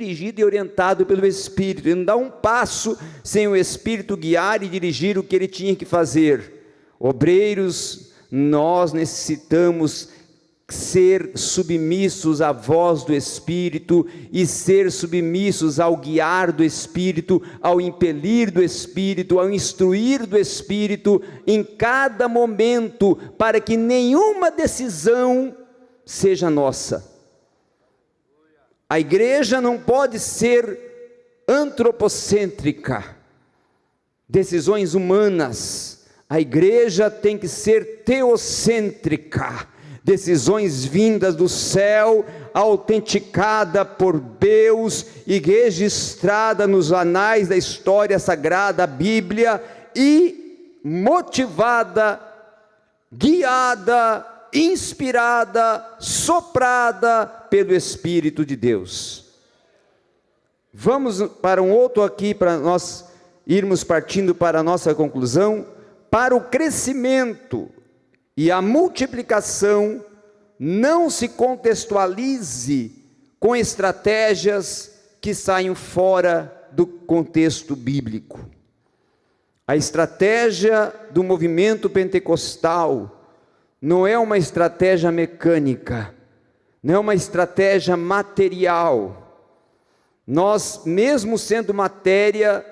dirigido e orientado pelo Espírito. Ele não dá um passo sem o Espírito guiar e dirigir o que ele tinha que fazer. Obreiros, nós necessitamos ser submissos à voz do Espírito e ser submissos ao guiar do Espírito, ao impelir do Espírito, ao instruir do Espírito em cada momento, para que nenhuma decisão seja nossa. A igreja não pode ser antropocêntrica, decisões humanas. A igreja tem que ser teocêntrica, decisões vindas do céu, autenticada por Deus e registrada nos anais da história sagrada, a Bíblia, e motivada, guiada, inspirada, soprada pelo Espírito de Deus. Vamos para um outro aqui, para nós irmos partindo para a nossa conclusão. Para o crescimento e a multiplicação, não se contextualize com estratégias que saiam fora do contexto bíblico. A estratégia do movimento pentecostal não é uma estratégia mecânica, não é uma estratégia material. Nós, mesmo sendo matéria,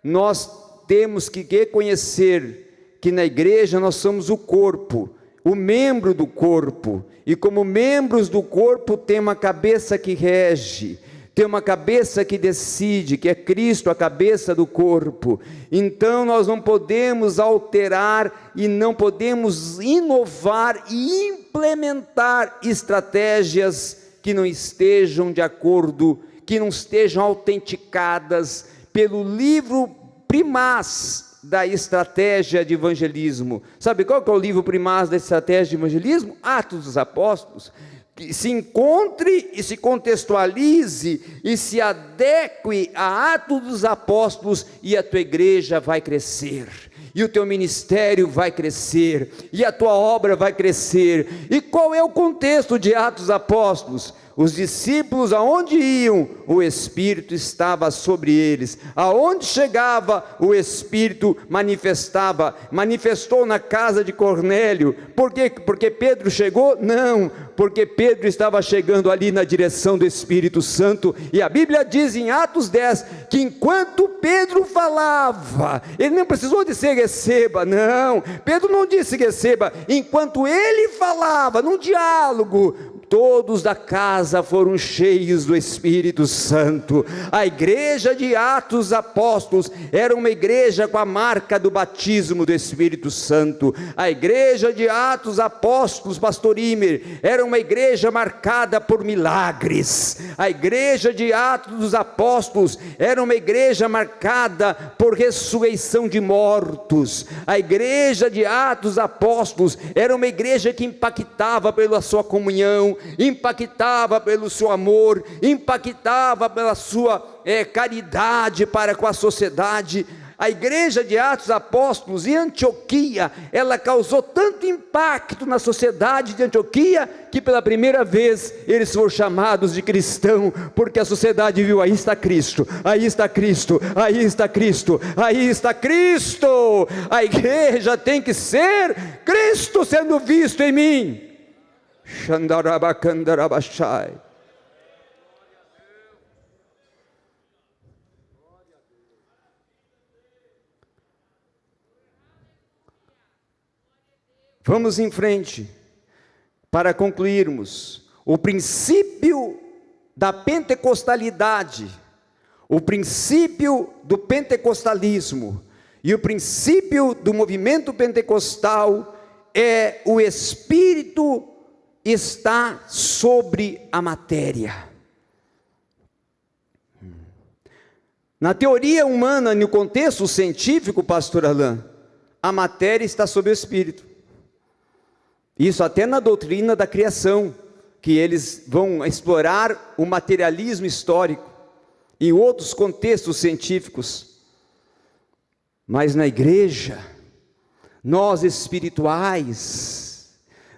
nós temos que reconhecer que na igreja nós somos o corpo, o membro do corpo, e como membros do corpo tem uma cabeça que rege, tem uma cabeça que decide, que é Cristo, a cabeça do corpo. Então nós não podemos alterar e não podemos inovar e implementar estratégias que não estejam de acordo, que não estejam autenticadas pelo livro primaz da estratégia de evangelismo. Sabe qual que é o livro primaz da estratégia de evangelismo? Atos dos Apóstolos. Que se encontre e se contextualize e se adeque a Atos dos Apóstolos, e a tua igreja vai crescer, e o teu ministério vai crescer, e a tua obra vai crescer. E qual é o contexto de Atos dos Apóstolos? Os discípulos, aonde iam, o Espírito estava sobre eles. Aonde chegava, o Espírito manifestou na casa de Cornélio. Por quê? Porque Pedro chegou? Não, porque Pedro estava chegando ali na direção do Espírito Santo. E a Bíblia diz em Atos 10, que enquanto Pedro falava, ele não precisou dizer receba, não, Pedro não disse receba, enquanto ele falava, num diálogo, todos da casa foram cheios do Espírito Santo. A igreja de Atos Apóstolos era uma igreja com a marca do batismo do Espírito Santo. A igreja de Atos Apóstolos, pastor Imer, era uma igreja marcada por milagres. A igreja de Atos dos Apóstolos era uma igreja marcada por ressurreição de mortos. A igreja de Atos Apóstolos era uma igreja que impactava pela sua comunhão, impactava pelo seu amor, impactava pela sua caridade para com a sociedade. A igreja de Atos Apóstolos em Antioquia, ela causou tanto impacto na sociedade de Antioquia, que pela primeira vez eles foram chamados de cristão, porque a sociedade viu: aí está Cristo, aí está Cristo, aí está Cristo, aí está Cristo. A igreja tem que ser Cristo sendo visto em mim. Xandarabacandarabaxai. Vamos em frente, para concluirmos. O princípio da pentecostalidade, o princípio do pentecostalismo e o princípio do movimento pentecostal é: o Espírito está sobre a matéria. Na teoria humana, no contexto científico, pastor Alain, a matéria está sobre o Espírito. Isso até na doutrina da criação, que eles vão explorar o materialismo histórico, em outros contextos científicos. Mas na igreja, nós espirituais,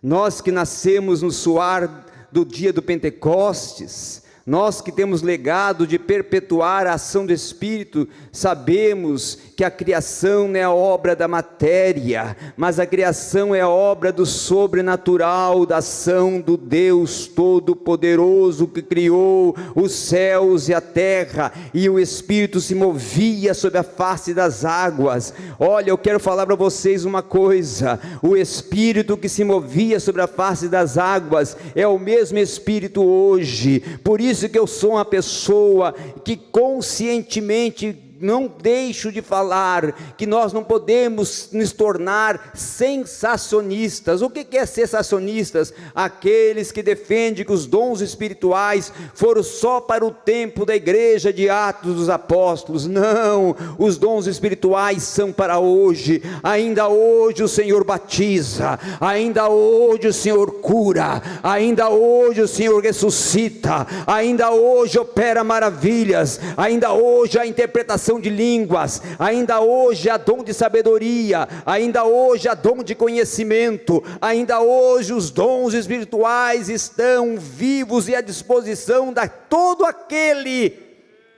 nós que nascemos no suar do dia do Pentecostes, Nós que temos legado de perpetuar a ação do Espírito, sabemos que a criação não é a obra da matéria, mas a criação é a obra do sobrenatural, da ação do Deus Todo-Poderoso, que criou os céus e a terra, e o Espírito se movia sobre a face das águas. Olha, eu quero falar para vocês uma coisa: o Espírito que se movia sobre a face das águas é o mesmo Espírito hoje. Por isso que eu sou uma pessoa que conscientemente não deixo de falar que nós não podemos nos tornar sensacionistas. O que é sensacionistas? Aqueles que defendem que os dons espirituais foram só para o tempo da igreja de Atos dos Apóstolos. Não, os dons espirituais são para hoje. Ainda hoje o Senhor batiza, ainda hoje o Senhor cura, ainda hoje o Senhor ressuscita, ainda hoje opera maravilhas, ainda hoje a interpretação de línguas, ainda hoje há dom de sabedoria, ainda hoje há dom de conhecimento, ainda hoje os dons espirituais estão vivos e à disposição de todo aquele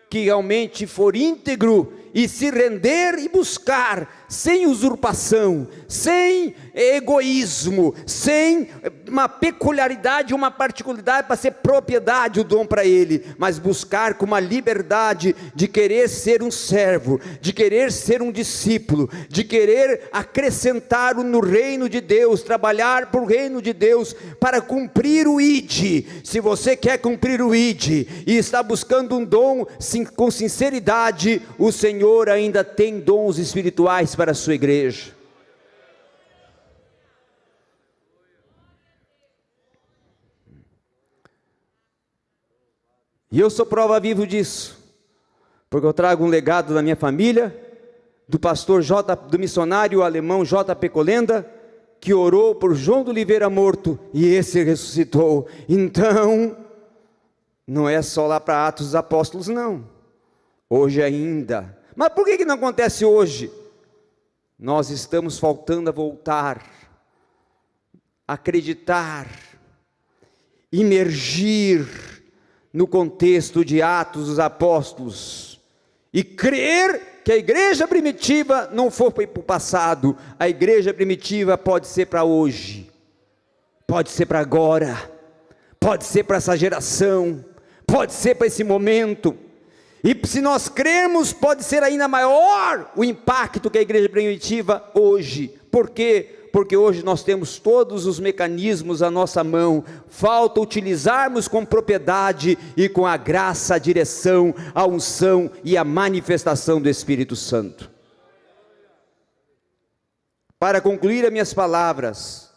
que realmente for íntegro e se render e buscar, sem usurpação, sem egoísmo, sem uma peculiaridade, uma particularidade para ser propriedade o dom para ele, mas buscar com uma liberdade de querer ser um servo, de querer ser um discípulo, de querer acrescentar no reino de Deus, trabalhar para o reino de Deus, para cumprir o ID. Se você quer cumprir o ID e está buscando um dom com sinceridade, o Senhor ainda tem dons espirituais para a sua igreja. E eu sou prova viva disso, porque eu trago um legado da minha família, do pastor do missionário alemão J.P. Colenda, que orou por João de Oliveira morto, e esse ressuscitou. Então, não é só lá para Atos dos Apóstolos não, hoje ainda. Mas por que não acontece hoje? Nós estamos faltando a voltar, acreditar, imergir no contexto de Atos dos Apóstolos, e crer que a igreja primitiva não foi para o passado, a igreja primitiva pode ser para hoje, pode ser para agora, pode ser para essa geração, pode ser para esse momento. E se nós crermos, pode ser ainda maior o impacto que a igreja primitiva hoje. Por quê? Porque hoje nós temos todos os mecanismos à nossa mão, falta utilizarmos com propriedade e com a graça, a direção, a unção e a manifestação do Espírito Santo. Para concluir as minhas palavras,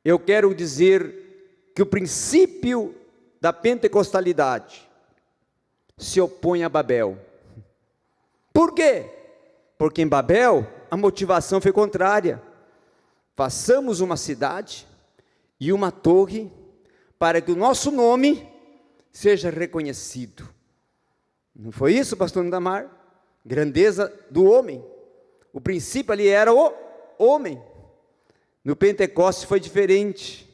eu quero dizer que o princípio da pentecostalidade se opõe a Babel. Por quê? Porque em Babel a motivação foi contrária. Façamos uma cidade e uma torre para que o nosso nome seja reconhecido. Não foi isso, pastor Nandamar? Grandeza do homem. O princípio ali era o homem. No Pentecostes foi diferente.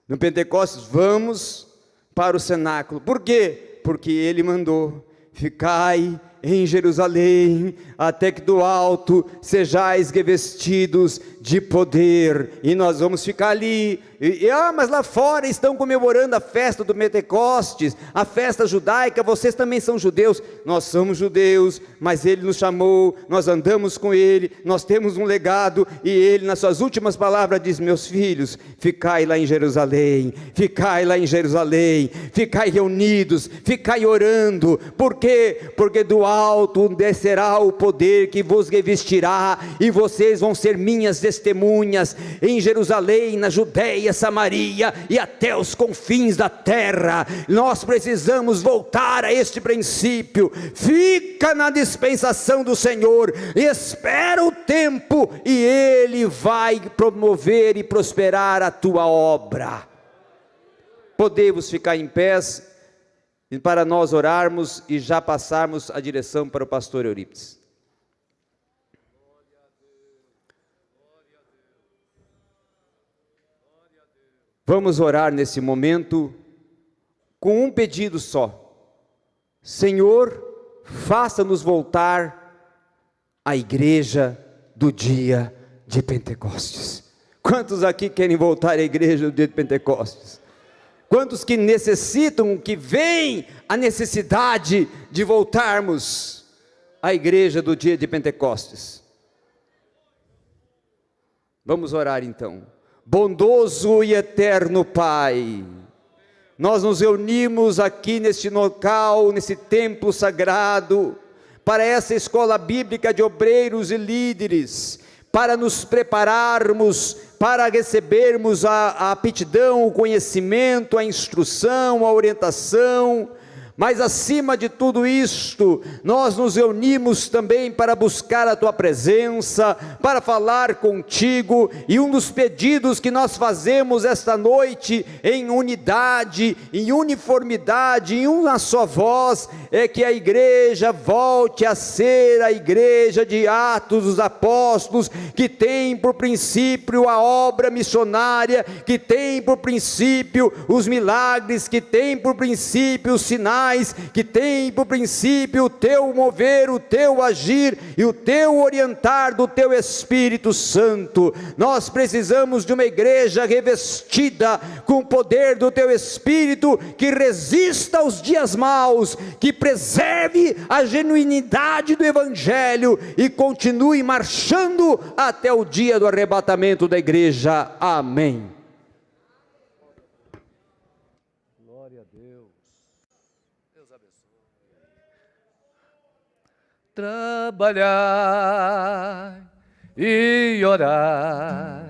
No Pentecostes, vamos para o cenáculo. Por quê? Porque ele mandou: ficai em Jerusalém, até que do alto sejais revestidos de poder. E nós vamos ficar ali. Mas lá fora estão comemorando a festa do Pentecostes, a festa judaica. Vocês também são judeus. Nós somos judeus, mas ele nos chamou, nós andamos com ele, nós temos um legado. E ele, nas suas últimas palavras, diz: meus filhos, ficai lá em Jerusalém, ficai lá em Jerusalém, ficai reunidos, ficai orando. Por quê? Porque do alto descerá o poder que vos revestirá, e vocês vão ser minhas testemunhas em Jerusalém, na Judeia, Samaria e até os confins da terra. Nós precisamos voltar a este princípio. Fica na dispensação do Senhor, espera o tempo e Ele vai promover e prosperar a tua obra. Podemos ficar em pés para nós orarmos e já passarmos a direção para o pastor Eurípides. Vamos orar nesse momento, com um pedido só: Senhor, faça-nos voltar à igreja do dia de Pentecostes. Quantos aqui querem voltar à igreja do dia de Pentecostes? Quantos que necessitam, que veem a necessidade de voltarmos à igreja do dia de Pentecostes? Vamos orar então. Bondoso e eterno Pai, nós nos reunimos aqui neste local, nesse templo sagrado, para essa escola bíblica de obreiros e líderes, para nos prepararmos, para recebermos a aptidão, o conhecimento, a instrução, a orientação. Mas acima de tudo isto, nós nos reunimos também para buscar a Tua presença, para falar contigo, e um dos pedidos que nós fazemos esta noite, em unidade, em uniformidade, em uma só voz, é que a igreja volte a ser a igreja de Atos dos Apóstolos, que tem por princípio a obra missionária, que tem por princípio os milagres, que tem por princípio os sinais, que tem por princípio o teu mover, o teu agir e o teu orientar do teu Espírito Santo. Nós precisamos de uma igreja revestida com o poder do teu Espírito, que resista aos dias maus, que preserve a genuinidade do Evangelho e continue marchando até o dia do arrebatamento da igreja. Amém. Trabalhai e orai,